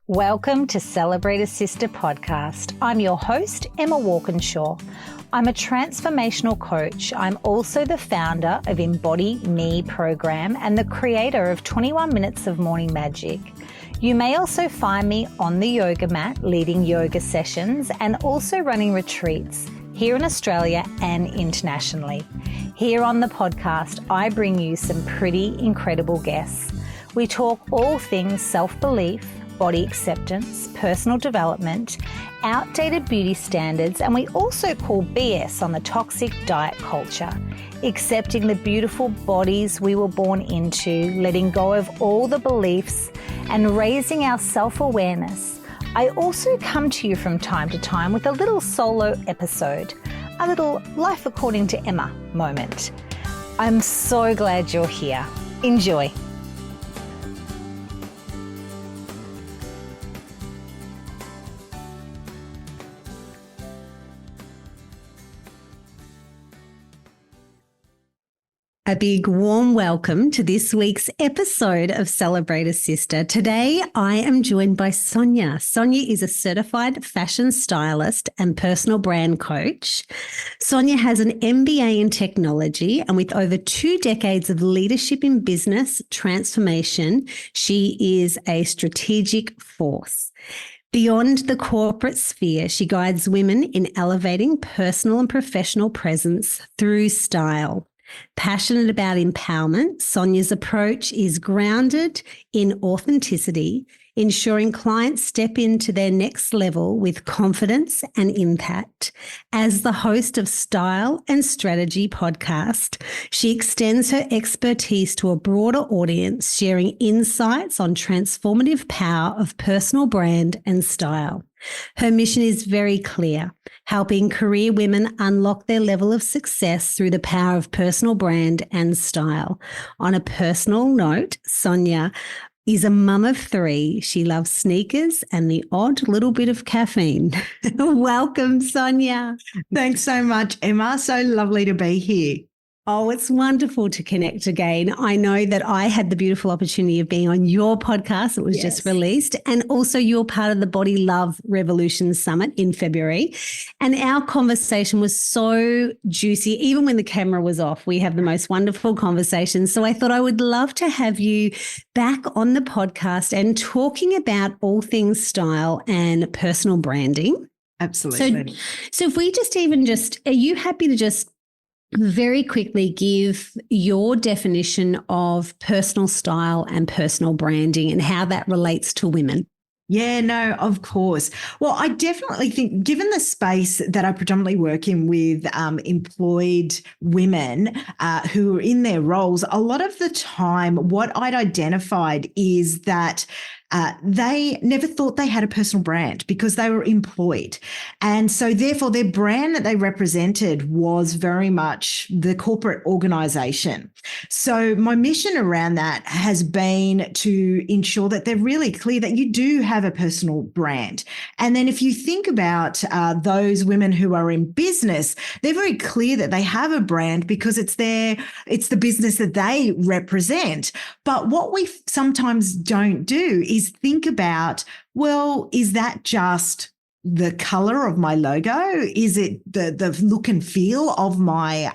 Welcome to Celebrate a Sister podcast. I'm your host, Emma Walkinshaw. I'm a transformational coach. I'm also the founder of Embody Me program and the creator of 21 Minutes of Morning Magic. You may also find me on the yoga mat leading yoga sessions and also running retreats here in Australia and internationally. Here on the podcast, I bring you some pretty incredible guests. We talk all things self-belief, body acceptance, personal development, outdated beauty standards, and we also call BS on the toxic diet culture, accepting the beautiful bodies we were born into, letting go of all the beliefs, and raising our self-awareness. I also come to you from time to time with a little solo episode, a little Life According to Emma moment. I'm so glad you're here. Enjoy. A big warm welcome to this week's episode of Celebrate a Sister. Today, I am joined by Sonya. Sonya is a certified fashion stylist and personal brand coach. Sonya has an MBA in technology, and with over 2 decades of leadership in business transformation, she is a strategic force. Beyond the corporate sphere, she guides women in elevating personal and professional presence through style. Passionate about empowerment, Sonya's approach is grounded in authenticity, ensuring clients step into their next level with confidence and impact. As the host of Style and Strategy podcast, she extends her expertise to a broader audience, sharing insights on transformative power of personal brand and style. Her mission is very clear, helping career women unlock their level of success through the power of personal brand and style. On a personal note, Sonya is a mum of 3. She loves sneakers and the odd little bit of caffeine. Welcome, Sonya. Thanks so much, Emma. So lovely to be here. Oh, it's wonderful to connect again. I know that I had the beautiful opportunity of being on your podcast. It was just released. And also you're part of the Body Love Revolution Summit in February. And our conversation was so juicy. Even when the camera was off, we have the most wonderful conversations. So I thought I would love to have you back on the podcast and talking about all things style and personal branding. Absolutely. So if we are you happy to just very quickly give your definition of personal style and personal branding and how that relates to women? Yeah, no, of course. Well, I definitely think, given the space that I predominantly work in with employed women who are in their roles, a lot of the time what I'd identified is that they never thought they had a personal brand because they were employed. And so therefore their brand that they represented was very much the corporate organization. So my mission around that has been to ensure that they're really clear that you do have a personal brand. And then if you think about those women who are in business, they're very clear that they have a brand because it's the business that they represent. But what we sometimes don't do is think about, well, is that just the color of my logo? Is it the look and feel of my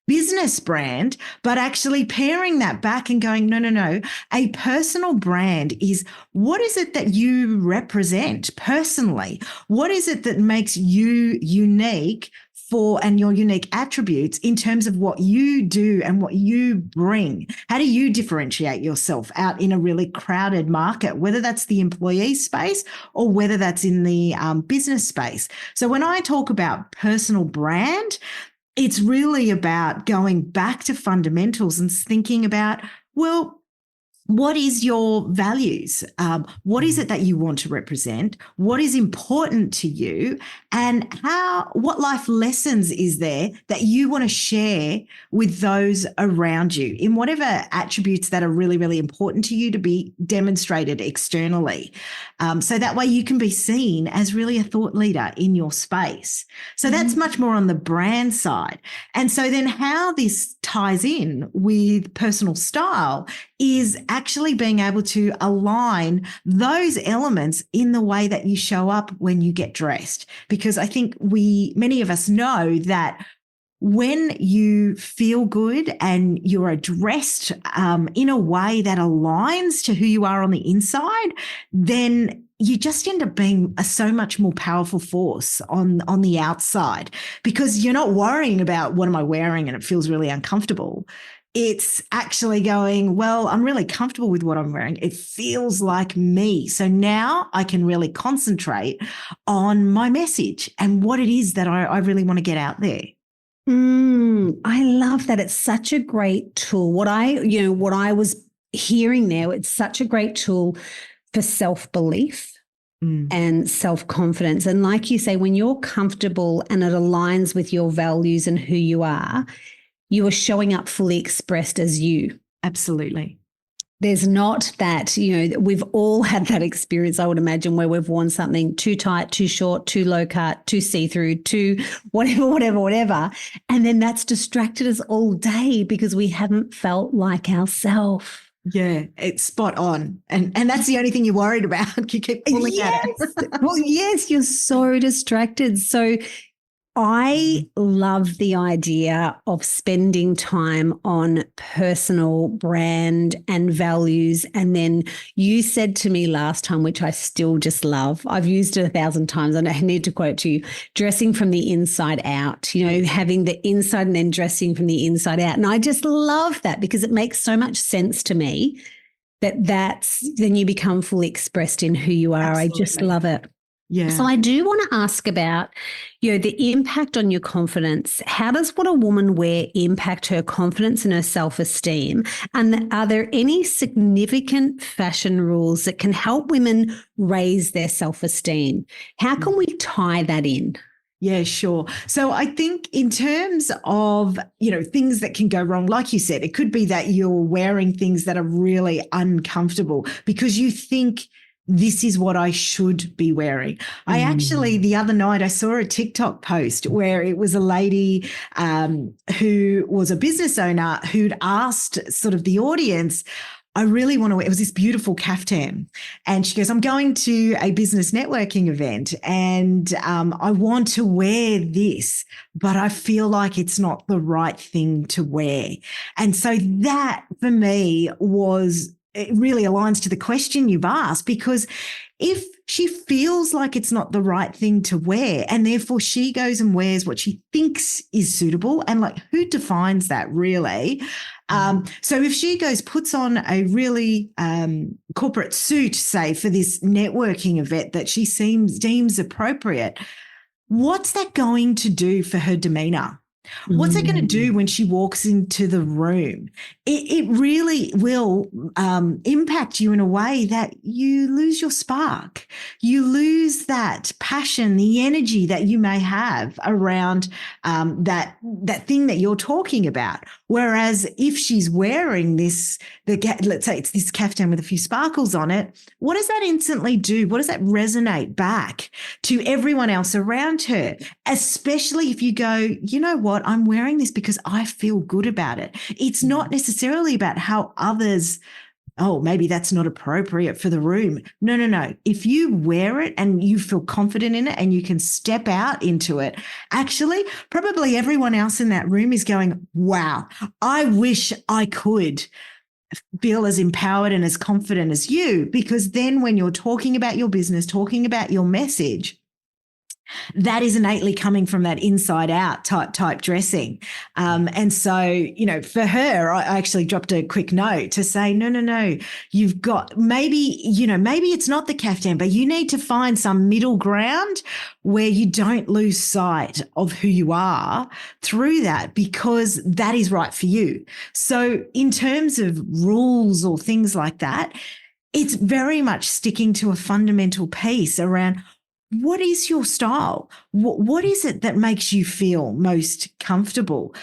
business brand? But actually pairing that back and going, no. A personal brand is, what is it that you represent personally? What is it that makes you unique and your unique attributes in terms of what you do and what you bring? How do you differentiate yourself out in a really crowded market, whether that's the employee space or whether that's in the business space? So when I talk about personal brand, it's really about going back to fundamentals and thinking about, well, what is your values? What is it that you want to represent? What is important to you? And what life lessons is there that you want to share with those around you in whatever attributes that are really, really important to you to be demonstrated externally. So that way you can be seen as really a thought leader in your space. So that's much more on the brand side. And so then how this ties in with personal style is actually being able to align those elements in the way that you show up when you get dressed. Because I think many of us know that when you feel good and you're dressed in a way that aligns to who you are on the inside, then you just end up being a so much more powerful force on the outside, because you're not worrying about what am I wearing and it feels really uncomfortable. It's actually going, well, I'm really comfortable with what I'm wearing. It feels like me. So now I can really concentrate on my message and what it is that I really want to get out there. I love that. It's such a great tool. What I was hearing there, it's such a great tool for self-belief and self-confidence. And like you say, when you're comfortable and it aligns with your values and who you are showing up fully expressed as you. Absolutely. There's not that, we've all had that experience, I would imagine, where we've worn something too tight, too short, too low cut, too see-through, too whatever. And then that's distracted us all day because we haven't felt like ourselves. Yeah, it's spot on. And that's the only thing you're worried about. You keep pulling at it. Well, yes, you're so distracted. So I love the idea of spending time on personal brand and values. And then you said to me last time, which I still just love, I've used it 1,000 times, and I need to quote you, dressing from the inside out, having the inside and then dressing from the inside out. And I just love that because it makes so much sense to me then you become fully expressed in who you are. Absolutely. I just love it. Yeah. So I do want to ask about, the impact on your confidence. How does what a woman wear impact her confidence and her self-esteem? And are there any significant fashion rules that can help women raise their self-esteem? How can we tie that in? Yeah, sure. So I think in terms of, things that can go wrong, like you said, it could be that you're wearing things that are really uncomfortable because you think this is what I should be wearing. I actually, the other night, I saw a TikTok post where it was a lady who was a business owner who'd asked sort of the audience, I really want to wear, it was this beautiful caftan. And she goes, I'm going to a business networking event and I want to wear this, but I feel like it's not the right thing to wear. And so that for me it really aligns to the question you've asked, because if she feels like it's not the right thing to wear and therefore she goes and wears what she thinks is suitable, and like who defines that really? So if she puts on a really corporate suit, say for this networking event that she deems appropriate, what's that going to do for her demeanor? What's it going to do when she walks into the room? It really will impact you in a way that you lose your spark. You lose that passion, the energy that you may have around that thing that you're talking about. Whereas if she's wearing let's say it's this caftan with a few sparkles on it, what does that instantly do? What does that resonate back to everyone else around her? Especially if you go, you know what, I'm wearing this because I feel good about it. It's not necessarily about how others, maybe that's not appropriate for the room. No. If you wear it and you feel confident in it and you can step out into it, actually, probably everyone else in that room is going, wow, I wish I could feel as empowered and as confident as you, because then when you're talking about your business, talking about your message, that is innately coming from that inside out type dressing. And so, for her, I actually dropped a quick note to say, no, you've got maybe it's not the caftan, but you need to find some middle ground where you don't lose sight of who you are through that, because that is right for you. So in terms of rules or things like that, it's very much sticking to a fundamental piece around what is your style? What is it that makes you feel most comfortable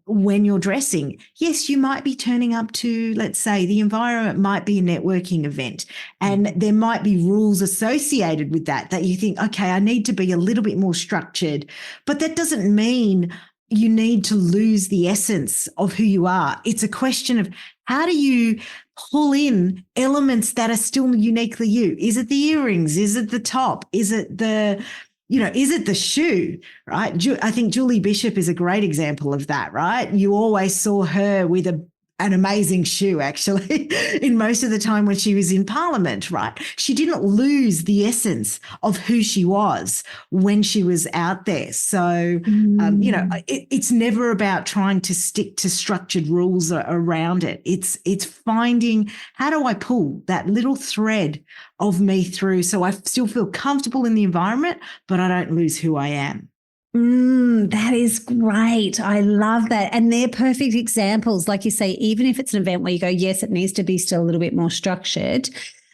when you're dressing? Yes, you might be turning up to, let's say, the environment might be a networking event, and there might be rules associated with that you think, okay, I need to be a little bit more structured, but that doesn't mean you need to lose the essence of who you are. It's a question of how do you pull in elements that are still uniquely you. Is it the earrings? Is it the top? Is it is it the shoe, right? I think Julie Bishop is a great example of that, right? You always saw her with an amazing shoe, actually, in most of the time when she was in Parliament, right? She didn't lose the essence of who she was when she was out there. So, it's never about trying to stick to structured rules around it. It's finding, how do I pull that little thread of me through so I still feel comfortable in the environment, but I don't lose who I am. That is great. I love that. And they're perfect examples. Like you say, even if it's an event where you go, yes, it needs to be still a little bit more structured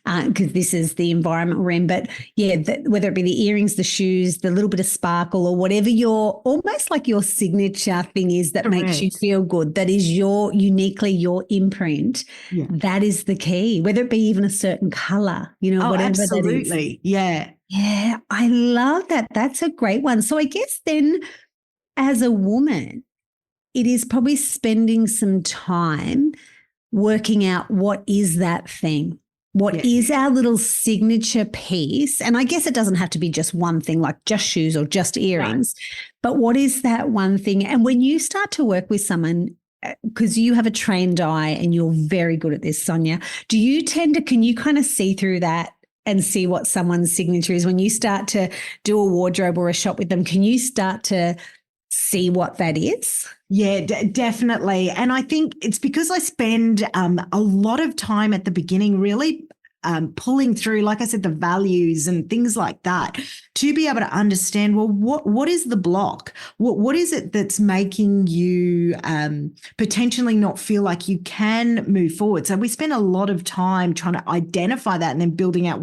because this is the environment we're in. But yeah, whether it be the earrings, the shoes, the little bit of sparkle or whatever almost like your signature thing is that Correct. makes you feel good, that is uniquely your imprint. Yeah. That is the key, whether it be even a certain color, whatever absolutely. that is. Yeah. Yeah, I love that. That's a great one. So I guess then as a woman, it is probably spending some time working out what is that thing. What is our little signature piece? And I guess it doesn't have to be just one thing like just shoes or just earrings, but what is that one thing? And when you start to work with someone, because you have a trained eye and you're very good at this, Sonya, can you kind of see through that and see what someone's signature is? When you start to do a wardrobe or a shop with them, can you start to see what that is? Yeah, definitely. And I think it's because I spend a lot of time at the beginning really pulling through, like I said, the values and things like that to be able to understand, well, what is the block? What is it that's making you potentially not feel like you can move forward? So we spend a lot of time trying to identify that and then building out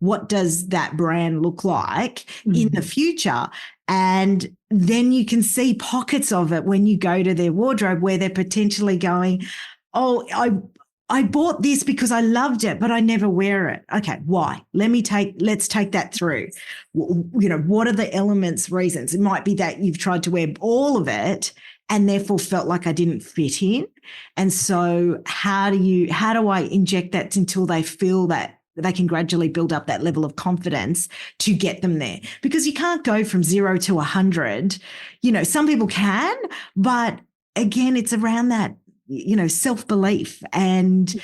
what does that brand look like in the future. And then you can see pockets of it when you go to their wardrobe where they're potentially going, oh, I bought this because I loved it, but I never wear it. Okay, why? Let's take that through. What are the elements, reasons? It might be that you've tried to wear all of it and therefore felt like I didn't fit in. And so how do I inject that until they feel that they can gradually build up that level of confidence to get them there? Because you can't go from 0 to 100. Some people can, but again, it's around that, self-belief and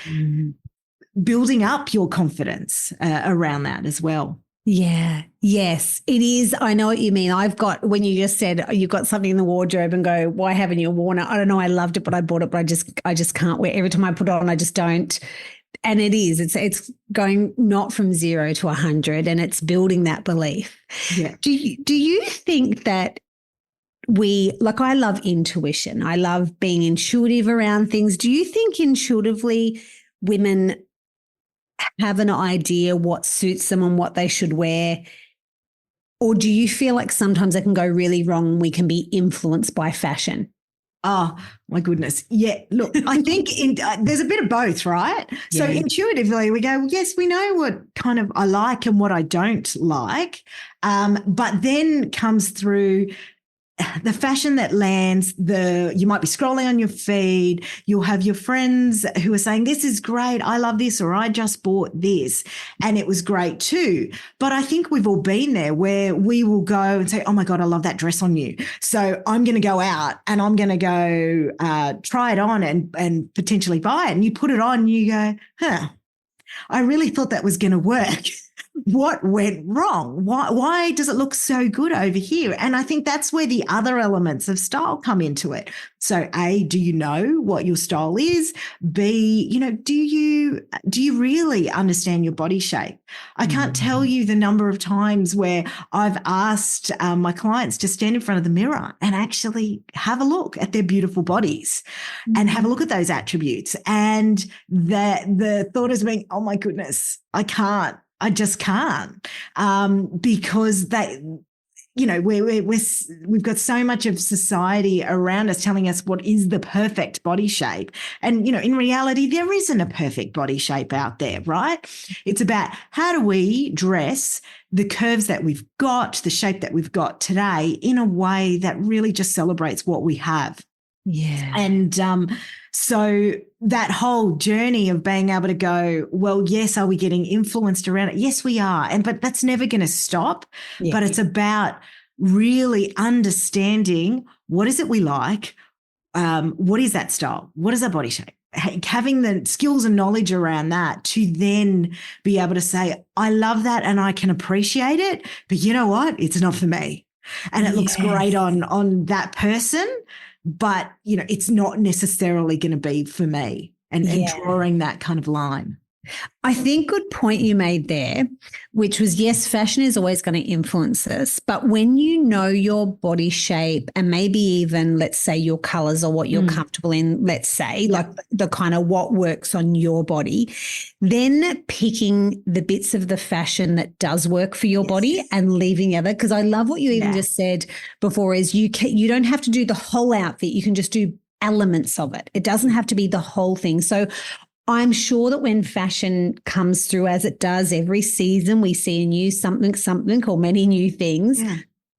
building up your confidence around that as well. Yeah. Yes, it is. I know what you mean. When you just said you've got something in the wardrobe and go, why haven't you worn it? I don't know. I loved it, but I bought it, but I just can't wear it. Every time I put it on, I just don't. And it's going not from 0 to 100 and it's building that belief. Yeah. Do you think that I love intuition. I love being intuitive around things. Do you think intuitively women have an idea what suits them and what they should wear? Or do you feel like sometimes it can go really wrong and we can be influenced by fashion? Oh, my goodness. Yeah. Look, I think there's a bit of both, right? Yeah. So intuitively we go, well, yes, we know what kind of I like and what I don't like. But then comes through the fashion that lands, you might be scrolling on your feed, you'll have your friends who are saying, this is great, I love this, or I just bought this, and it was great too. But I think we've all been there where we will go and say, oh my God, I love that dress on you. So I'm going to go out and I'm going to go try it on and potentially buy it. And you put it on and you go, I really thought that was going to work. What went wrong? Why does it look so good over here? And I think that's where the other elements of style come into it. So A, do you know what your style is? B, do you really understand your body shape? I can't tell you the number of times where I've asked my clients to stand in front of the mirror and actually have a look at their beautiful bodies and have a look at those attributes. And the thought has been, oh my goodness, I just can't, because we've got so much of society around us telling us what is the perfect body shape. And, in reality, there isn't a perfect body shape out there, right? It's about how do we dress the curves that we've got, the shape that we've got today in a way that really just celebrates what we have. Yeah. And so that whole journey of being able to go, well, yes, are we getting influenced around it? Yes, we are. But that's never going to stop. Yeah. But it's about really understanding what is it we like? What is that style? What is our body shape? Having the skills and knowledge around that to then be able to say, I love that and I can appreciate it, but you know what? It's not for me. And it looks great on that person, but it's not necessarily going to be for me, and drawing that kind of line. I think good point you made there, which was, yes, fashion is always going to influence us, but when you know your body shape and maybe even, let's say, your colors or what you're comfortable in, let's say, like the kind of what works on your body, then picking the bits of the fashion that does work for your body and leaving the other. Because I love what you even just said before is you don't have to do the whole outfit. You can just do elements of it. It doesn't have to be the whole thing. So I'm sure that when fashion comes through, as it does every season, we see a new something, or many new things. Yeah.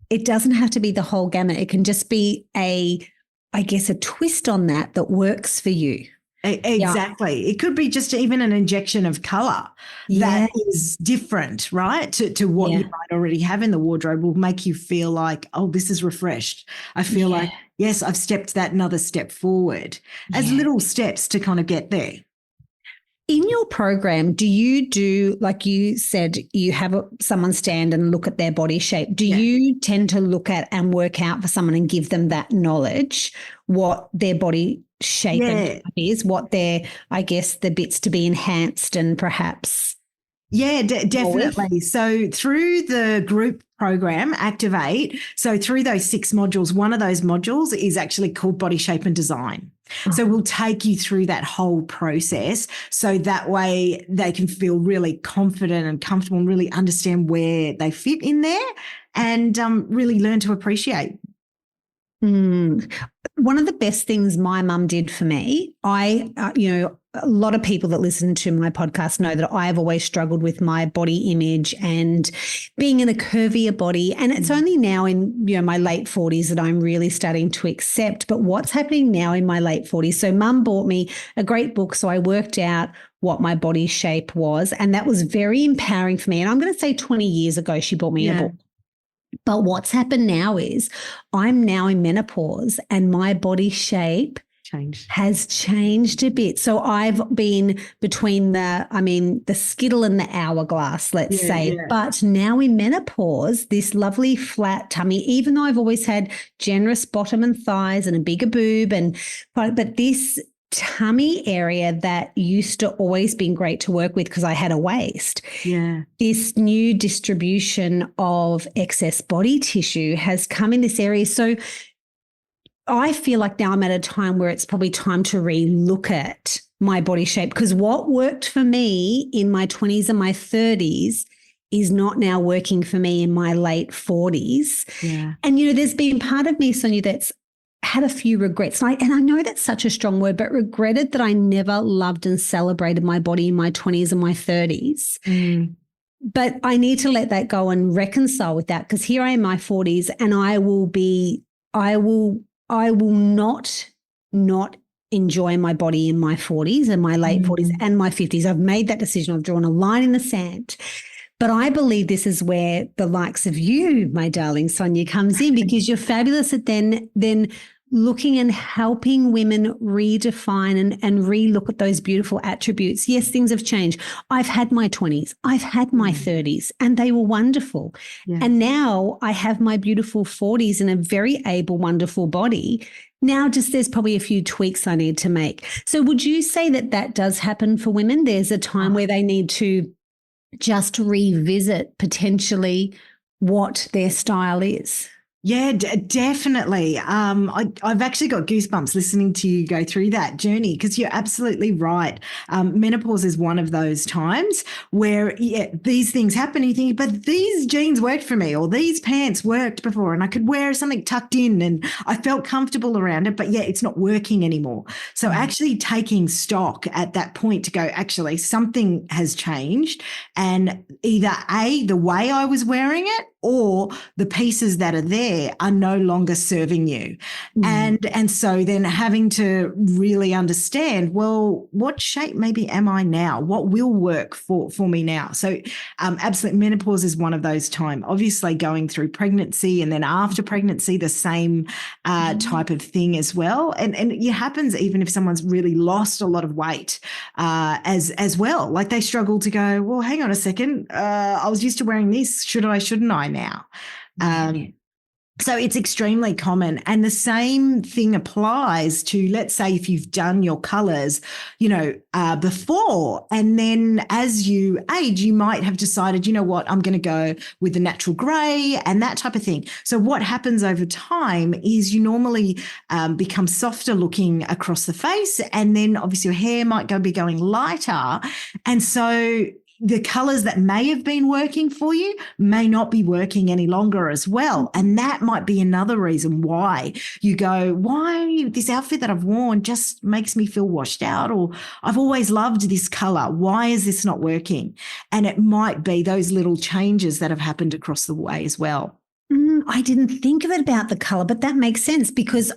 It doesn't have to be the whole gamut. It can just be a twist on that works for you. Exactly. Yeah. It could be just even an injection of color that is different, right? To what you might already have in the wardrobe will make you feel like, oh, this is refreshed. I feel like, yes, I've stepped that another step forward as little steps to kind of get there. In your program, do you do, like you said, you have someone stand and look at their body shape? Do you tend to look at and work out for someone and give them that knowledge, what their body shape and is, what their, I guess, the bits to be enhanced and perhaps? Yeah, definitely. So through the group program, Activate, so through those 6 modules, one of those modules is actually called Body Shape and Design. So we'll take you through that whole process so that way they can feel really confident and comfortable and really understand where they fit in there and really learn to appreciate. One of the best things my mum did for me, a lot of people that listen to my podcast know that I've always struggled with my body image and being in a curvier body. And it's only now in my late 40s that I'm really starting to accept. But what's happening now in my late 40s? So mum bought me a great book. So I worked out what my body shape was. And that was very empowering for me. And I'm going to say 20 years ago, she bought me a book. But what's happened now is I'm now in menopause and my body shape has changed a bit. So I've been between the skittle and the hourglass, let's say. Yeah. But now in menopause, this lovely flat tummy, even though I've always had generous bottom and thighs and a bigger boob, but this tummy area that used to always been great to work with because I had a waist. Yeah. This new distribution of excess body tissue has come in this area. So I feel like now I'm at a time where it's probably time to re-look at my body shape because what worked for me in my 20s and my 30s is not now working for me in my late 40s. Yeah. And, there's been part of me, Sonya, that's had a few regrets. And I know that's such a strong word, but regretted that I never loved and celebrated my body in my 20s and my 30s. But I need to let that go and reconcile with that because here I am in my 40s and I will not enjoy my body in my 40s and my late 40s and my 50s. I've made that decision. I've drawn a line in the sand. But I believe this is where the likes of you, my darling Sonya, comes in because you're fabulous at then looking and helping women redefine and relook at those beautiful attributes. Yes, things have changed. I've had my 20s, I've had my 30s, and they were wonderful. Yeah. And now I have my beautiful 40s in a very able, wonderful body. Now there's probably a few tweaks I need to make. So would you say that does happen for women? There's a time where they need to just revisit potentially what their style is? Yeah, definitely. I've actually got goosebumps listening to you go through that journey because you're absolutely right. Menopause is one of those times where these things happen and you think, but these jeans worked for me or these pants worked before and I could wear something tucked in and I felt comfortable around it, but it's not working anymore. So actually taking stock at that point to go, actually something has changed and either A, the way I was wearing it, or the pieces that are there are no longer serving you. And so then having to really understand, well, what shape maybe am I now? What will work for me now? So absolute menopause is one of those times. Obviously going through pregnancy and then after pregnancy, the same type of thing as well. And it happens even if someone's really lost a lot of weight as well. Like they struggle to go, well, hang on a second. I was used to wearing this. Shouldn't I now? So it's extremely common. And the same thing applies to, let's say, if you've done your colours, before, and then as you age, you might have decided, you know what, I'm going to go with the natural grey and that type of thing. So what happens over time is you normally become softer looking across the face, and then obviously your hair might be going lighter. And so the colours that may have been working for you may not be working any longer as well. And that might be another reason why you go, why this outfit that I've worn just makes me feel washed out, or I've always loved this colour. Why is this not working? And it might be those little changes that have happened across the way as well. I didn't think of it about the color, but that makes sense because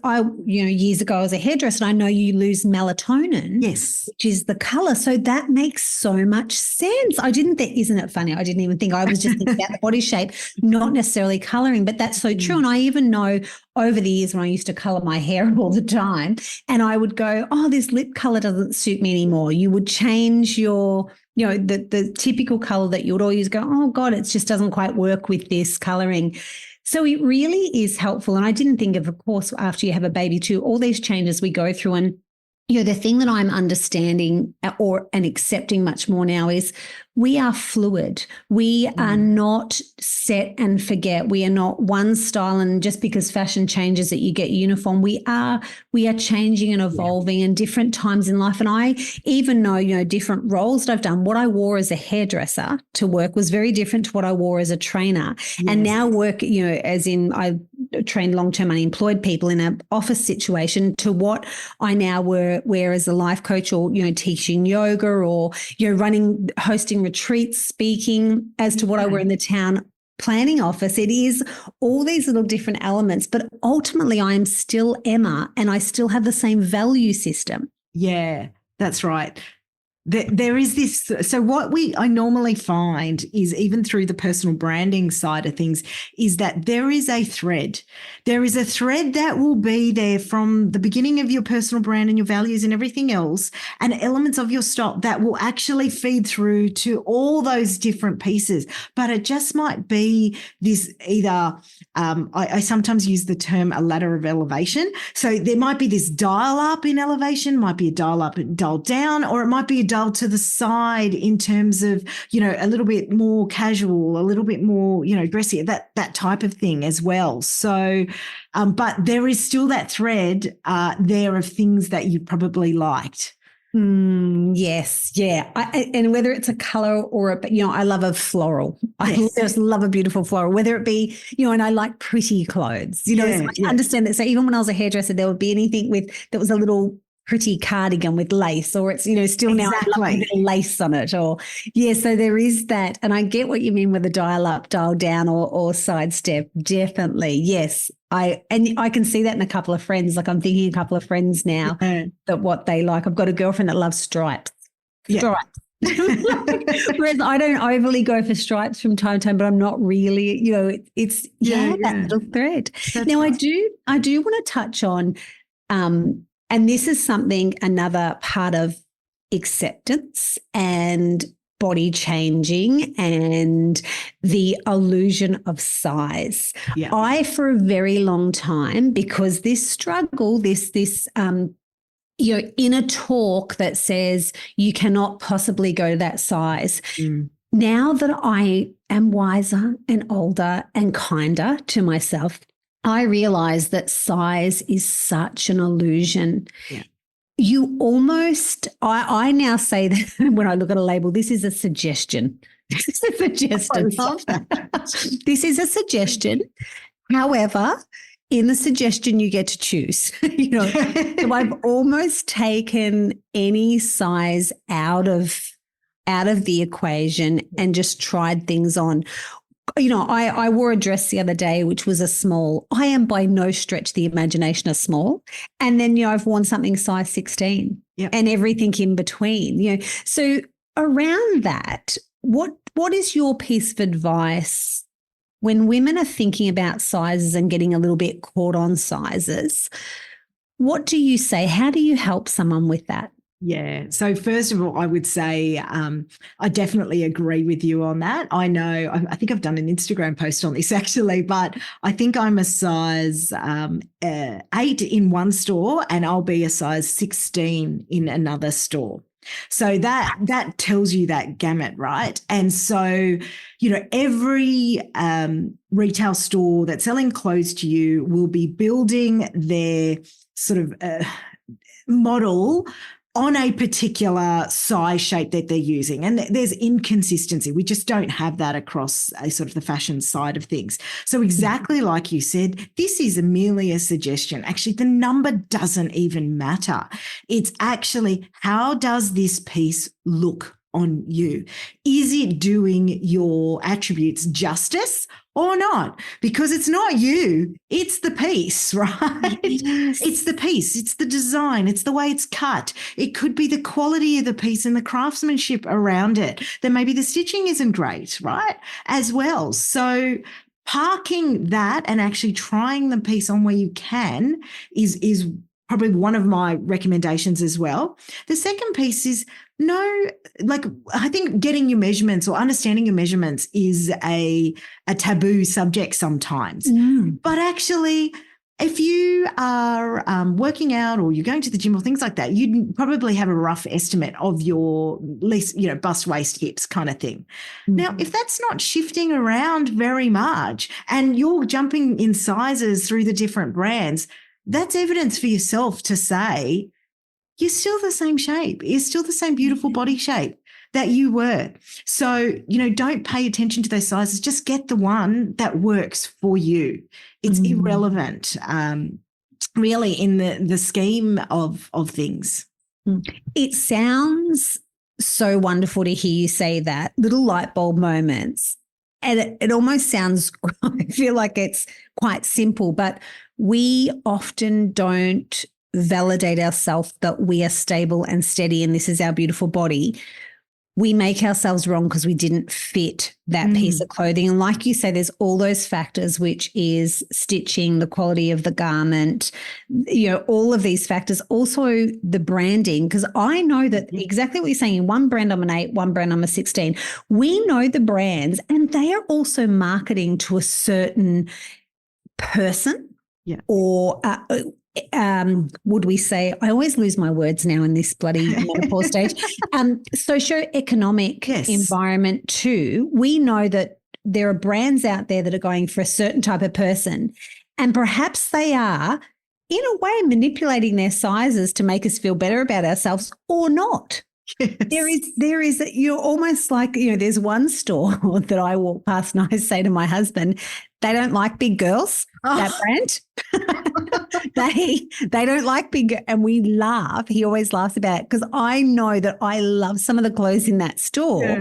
years ago I was a hairdresser and I know you lose melatonin, yes, which is the color. So that makes so much sense. I didn't think, isn't it funny? I didn't even think, I was just thinking about the body shape, not necessarily coloring, but that's so true. And I even know over the years when I used to color my hair all the time and I would go, oh, this lip color doesn't suit me anymore. You would change your the typical color that you would always go, oh God, it just doesn't quite work with this coloring. So it really is helpful. And I didn't think of course, after you have a baby too, all these changes we go through. And, the thing that I'm understanding and accepting much more now is we are fluid. We are not set and forget. We are not one style. And just because fashion changes that you get uniform, we are changing and evolving in different times in life. And I even know, different roles that I've done. What I wore as a hairdresser to work was very different to what I wore as a trainer. Yes. And now work, as in I trained long-term unemployed people in an office situation to what I now wear as a life coach or, teaching yoga or, hosting retreats, speaking as to what I wear in the town planning office. It is all these little different elements, but ultimately I am still Emma and I still have the same value system. Yeah, that's right. There is this. So what I normally find is even through the personal branding side of things is that there is a thread. There is a thread that will be there from the beginning of your personal brand and your values and everything else, and elements of your style that will actually feed through to all those different pieces. But it just might be this either, I sometimes use the term a ladder of elevation. So there might be this dial up in elevation, might be a dial up and dial down, or it might be a dial to the side in terms of, a little bit more casual, a little bit more, dressy, that type of thing as well. So, but there is still that thread there of things that you probably liked. Yes. Yeah. And whether it's a color or I love a floral. I just love a beautiful floral, whether it be, and I like pretty clothes, so I understand that. So even when I was a hairdresser, there would be anything that was a little pretty cardigan with lace, or it's, still now I love a bit of lace on it, or so there is that. And I get what you mean with the dial up, dial down or sidestep. Definitely. Yes. I can see that in a couple of friends. Like I'm thinking a couple of friends now that what they like. I've got a girlfriend that loves stripes. Stripes. Whereas I don't overly go for stripes from time to time, but I'm not really, it's that little thread. That's now right. I do want to touch on and this is another part of acceptance and body changing and the illusion of size. Yeah. I, for a very long time, because this struggle, this inner talk that says you cannot possibly go that size. Now that I am wiser and older and kinder to myself, I realize that size is such an illusion. Yeah. You almost, I now say that when I look at a label, this is a suggestion. This is a suggestion. I love that. This is a suggestion. However, in the suggestion, you get to choose. So I've almost taken any size out of the equation and just tried things on. I wore a dress the other day, which was a small. I am by no stretch the imagination a small. And then, I've worn something size 16 and everything in between, So around that, what is your piece of advice when women are thinking about sizes and getting a little bit caught on sizes? What do you say? How do you help someone with that? Yeah. So first of all, I would say I definitely agree with you on that. I know, I think I've done an Instagram post on this actually, but I think I'm a size 8 in one store and I'll be a size 16 in another store. So that tells you that gamut, right? And so, every retail store that's selling clothes to you will be building their sort of model on a particular size shape that they're using. And there's inconsistency. We just don't have that across a sort of the fashion side of things. So exactly like you said, this is merely a suggestion. Actually, the number doesn't even matter. It's actually, how does this piece look on you? Is it doing your attributes justice or not? Because it's not you, it's the piece, right? Yes. It's the piece, it's the design, it's the way it's cut. It could be the quality of the piece and the craftsmanship around it. Then maybe the stitching isn't great, right? As well. So parking that and actually trying the piece on where you can is probably one of my recommendations as well. The second piece is I think getting your measurements or understanding your measurements is a taboo subject sometimes. But actually, if you are working out or you're going to the gym or things like that, you'd probably have a rough estimate of your least, bust, waist, hips kind of thing. Now, if that's not shifting around very much and you're jumping in sizes through the different brands, that's evidence for yourself to say, you're still the same shape. You're still the same beautiful body shape that you were. So, don't pay attention to those sizes. Just get the one that works for you. It's irrelevant, really, in the scheme of things. It sounds so wonderful to hear you say that, little light bulb moments. And it almost sounds, I feel like it's quite simple, but we often don't validate ourselves that we are stable and steady and this is our beautiful body. We make ourselves wrong because we didn't fit that piece of clothing. And like you say, there's all those factors, which is stitching, the quality of the garment, all of these factors. Also the branding, because I know that exactly what you're saying, in one brand I'm an 8, one brand I'm a 16. We know the brands and they are also marketing to a certain person or would we say, I always lose my words now in this bloody menopause stage, socioeconomic environment too. We know that there are brands out there that are going for a certain type of person, and perhaps they are in a way manipulating their sizes to make us feel better about ourselves or not. Yes. There is, you're almost like, there's one store that I walk past and I say to my husband, they don't like big girls, that brand. They don't like big, and we laugh. He always laughs about it because I know that I love some of the clothes in that store,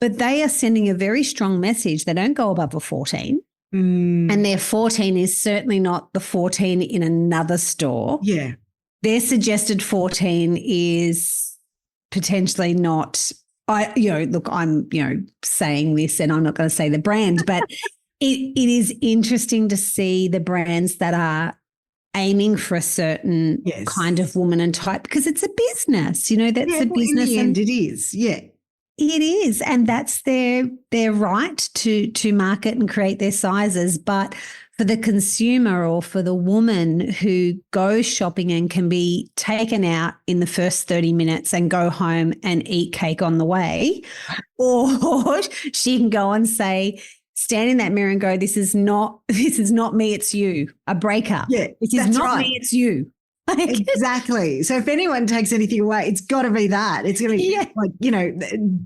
but they are sending a very strong message. They don't go above a 14. And their 14 is certainly not the 14 in another store. Yeah. Their suggested 14 is potentially not, look, I'm, saying this and I'm not going to say the brand, but it is interesting to see the brands that are aiming for a certain kind of woman and type, because it's a business, that's a business. In the end, it is. Yeah. It is. And that's their right to market and create their sizes. But for the consumer or for the woman who goes shopping and can be taken out in the first 30 minutes and go home and eat cake on the way, or she can go and say, stand in that mirror and go, this is not me, it's you. A breakup. Yeah, this is not me, it's you. Exactly. So if anyone takes anything away, it's got to be that. It's going to be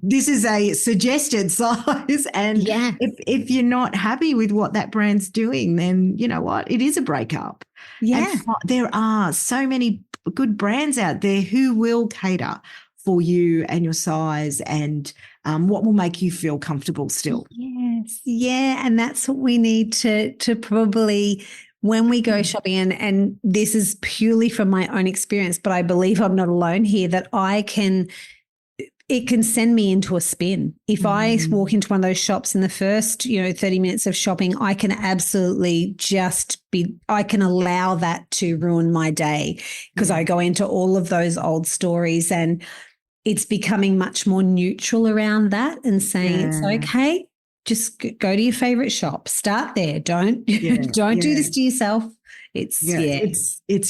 this is a suggested size. And if you're not happy with what that brand's doing, then you know what? It is a breakup. Yeah. And there are so many good brands out there who will cater for you and your size, and what will make you feel comfortable still. Yes. Yeah. And that's what we need to probably, when we go shopping, and this is purely from my own experience, but I believe I'm not alone here, that it can send me into a spin. If I walk into one of those shops in the first, 30 minutes of shopping, I can absolutely I can allow that to ruin my day, because I go into all of those old stories, and it's becoming much more neutral around that and saying it's okay. Just go to your favorite shop. Start there. Don't do this to yourself. It's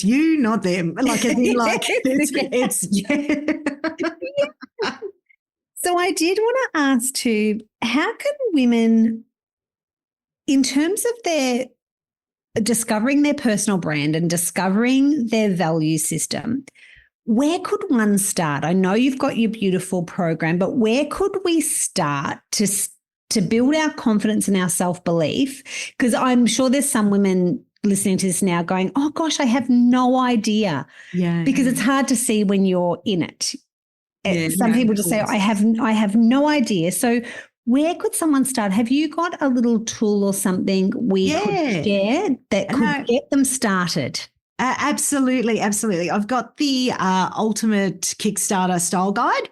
you, not them. Like, as in, like it's So I did want to ask too, how can women, in terms of their discovering their personal brand and discovering their value system, where could one start? I know you've got your beautiful program, but where could we start to build our confidence and our self-belief? Because I'm sure there's some women listening to this now going, oh gosh, I have no idea. Yeah. Because it's hard to see when you're in it. Some people just say, I have no idea. So where could someone start? Have you got a little tool or something we could share that could get them started? Absolutely. I've got the Ultimate Kickstarter Style Guide.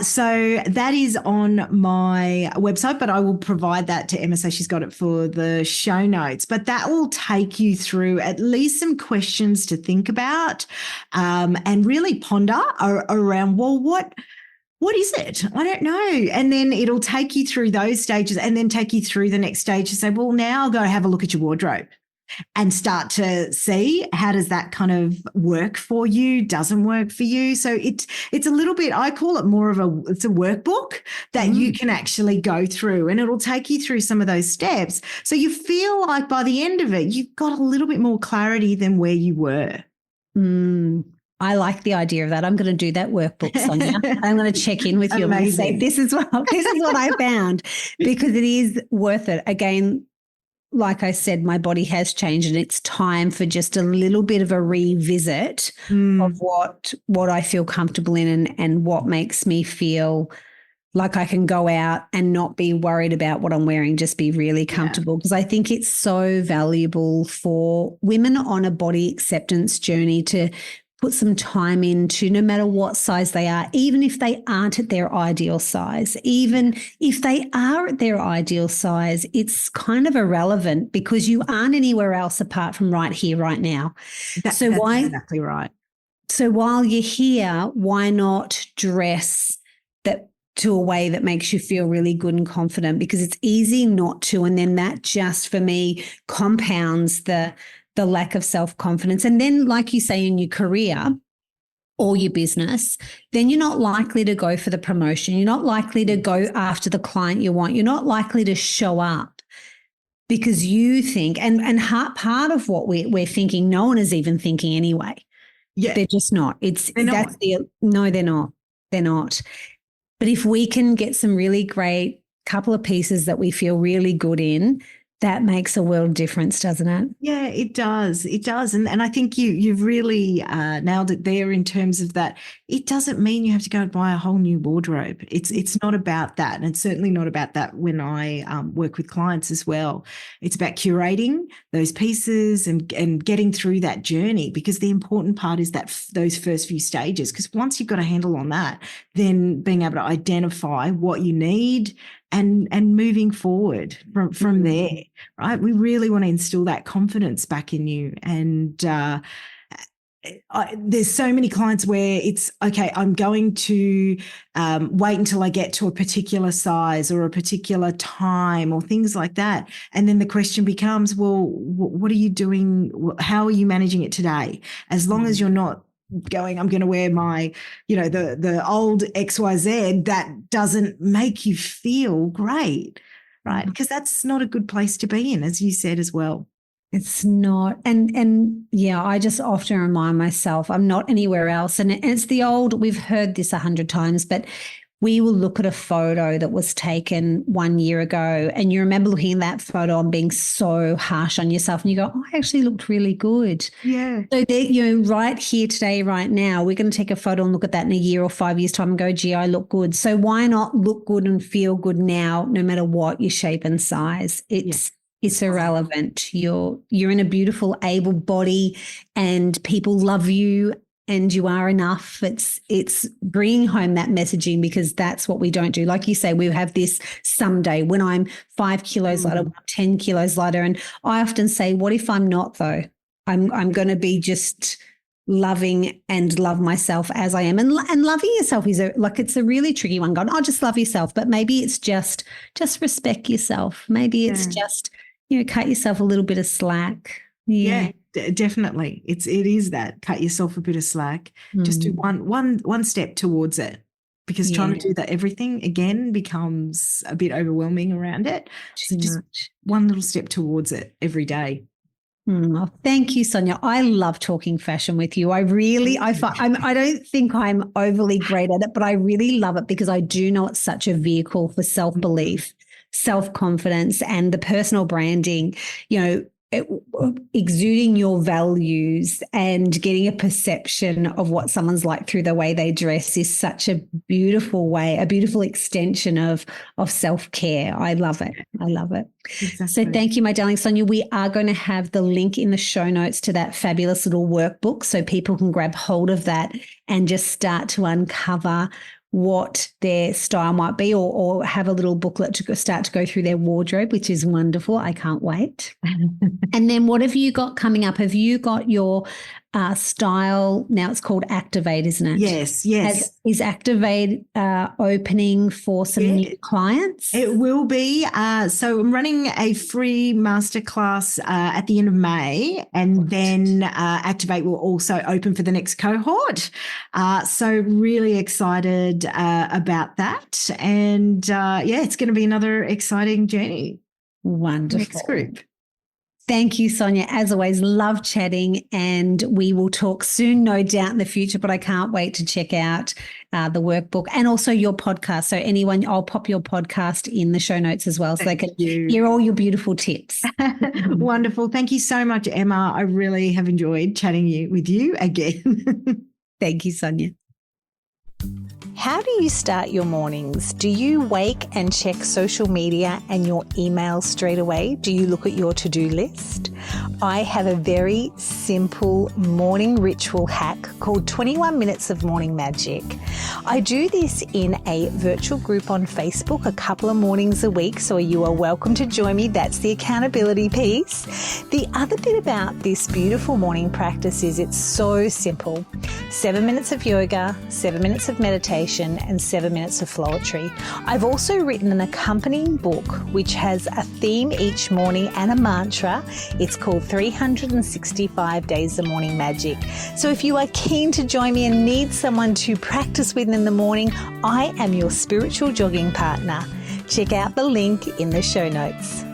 So that is on my website, but I will provide that to Emma so she's got it for the show notes. But that will take you through at least some questions to think about, and really ponder around, well, what is it? I don't know. And then it'll take you through those stages, and then take you through the next stage to say, well, now go have a look at your wardrobe and start to see how does that kind of work for you, doesn't work for you. So it's a little bit, I call it more of it's a workbook that you can actually go through, and it'll take you through some of those steps. So you feel like by the end of it, you've got a little bit more clarity than where you were. I like the idea of that. I'm going to do that workbook, Sonya. I'm going to check in with you and say, this is what I found, because it is worth it. Again, like I said, my body has changed, and it's time for just a little bit of a revisit of what I feel comfortable in, and what makes me feel like I can go out and not be worried about what I'm wearing, just be really comfortable. Because I think it's so valuable for women on a body acceptance journey to put some time into, no matter what size they are, even if they aren't at their ideal size. Even if they are at their ideal size, it's kind of irrelevant, because you aren't anywhere else apart from right here, right now. That's exactly right. So while you're here, why not dress that to a way that makes you feel really good and confident? Because it's easy not to, and then that just, for me, compounds the lack of self-confidence. And then, like you say, in your career or your business, then you're not likely to go for the promotion. You're not likely to go after the client you want. You're not likely to show up, because you think, and part of what we're thinking, no one is even thinking anyway. Yeah. They're just not. No, they're not. They're not. But if we can get some really great couple of pieces that we feel really good in, that makes a world of difference, doesn't it? Yeah, it does. It does. And I think you've really nailed it there in terms of that. It doesn't mean you have to go and buy a whole new wardrobe. It's not about that. And it's certainly not about that when I work with clients as well. It's about curating those pieces and getting through that journey, because the important part is that those first few stages, because once you've got a handle on that, then being able to identify what you need and moving forward from there, right? We really want to instill that confidence back in you. And there's so many clients where it's, okay, I'm going to wait until I get to a particular size or a particular time or things like that. And then the question becomes, well, what are you doing? How are you managing it today? As long as you're not going, I'm going to wear my, the old XYZ, that doesn't make you feel great, right? Because that's not a good place to be in, as you said as well. It's not. And yeah, I just often remind myself I'm not anywhere else. And it's the old, we've heard this 100 times, but we will look at a photo that was taken 1 year ago, and you remember looking at that photo and being so harsh on yourself, and you go, oh, I actually looked really good. Yeah. So right here today, right now, we're going to take a photo and look at that in a year or 5 years' time and go, gee, I look good. So why not look good and feel good now, no matter what your shape and size? It's irrelevant. You're in a beautiful, able body, and people love you, and you are enough. It's bringing home that messaging, because that's what we don't do. Like you say, we have this someday when I'm 5 kilos lighter, when I'm 10 kilos lighter. And I often say, what if I'm not, though? I'm going to be just loving and love myself as I am. And loving yourself is it's a really tricky one. Going, oh, just love yourself. But maybe it's just respect yourself. Maybe it's just, cut yourself a little bit of slack. Yeah. Definitely. It is that, cut yourself a bit of slack. Just do one step towards it, because trying to do that everything again becomes a bit overwhelming around it. So just one little step towards it every day. Oh, thank you, Sonya. I love talking fashion with you. I don't think I'm overly great at it, but I really love it, because I do know it's such a vehicle for self-belief, self-confidence, and the personal branding, exuding your values and getting a perception of what someone's like through the way they dress is such a beautiful way, a beautiful extension of self-care. I love it. I love it. Exactly. So thank you, my darling Sonya. We are going to have the link in the show notes to that fabulous little workbook, so people can grab hold of that and just start to uncover what their style might be, or have a little booklet to start to go through their wardrobe, which is wonderful. I can't wait. And then what have you got coming up? Have you got your style, now it's called Activate, isn't it? Yes. Is Activate opening for some new clients? It will be. So I'm running a free masterclass at the end of May, and then Activate will also open for the next cohort. So really excited about that. And it's going to be another exciting journey. Wonderful. Next group. Thank you, Sonya. As always, love chatting, and we will talk soon, no doubt, in the future, but I can't wait to check out the workbook and also your podcast. So I'll pop your podcast in the show notes as well, so they can hear all your beautiful tips. Wonderful. Thank you so much, Emma. I really have enjoyed chatting with you again. Thank you, Sonya. How do you start your mornings? Do you wake and check social media and your emails straight away? Do you look at your to-do list? I have a very simple morning ritual hack called 21 Minutes of Morning Magic. I do this in a virtual group on Facebook a couple of mornings a week, so you are welcome to join me. That's the accountability piece. The other bit about this beautiful morning practice is it's so simple. 7 minutes of yoga, 7 minutes of meditation, and 7 minutes of flowetry. I've also written an accompanying book which has a theme each morning and a mantra. It's called 365 Days of Morning Magic. So if you are keen to join me and need someone to practice with in the morning, I am your spiritual jogging partner. Check out the link in the show notes.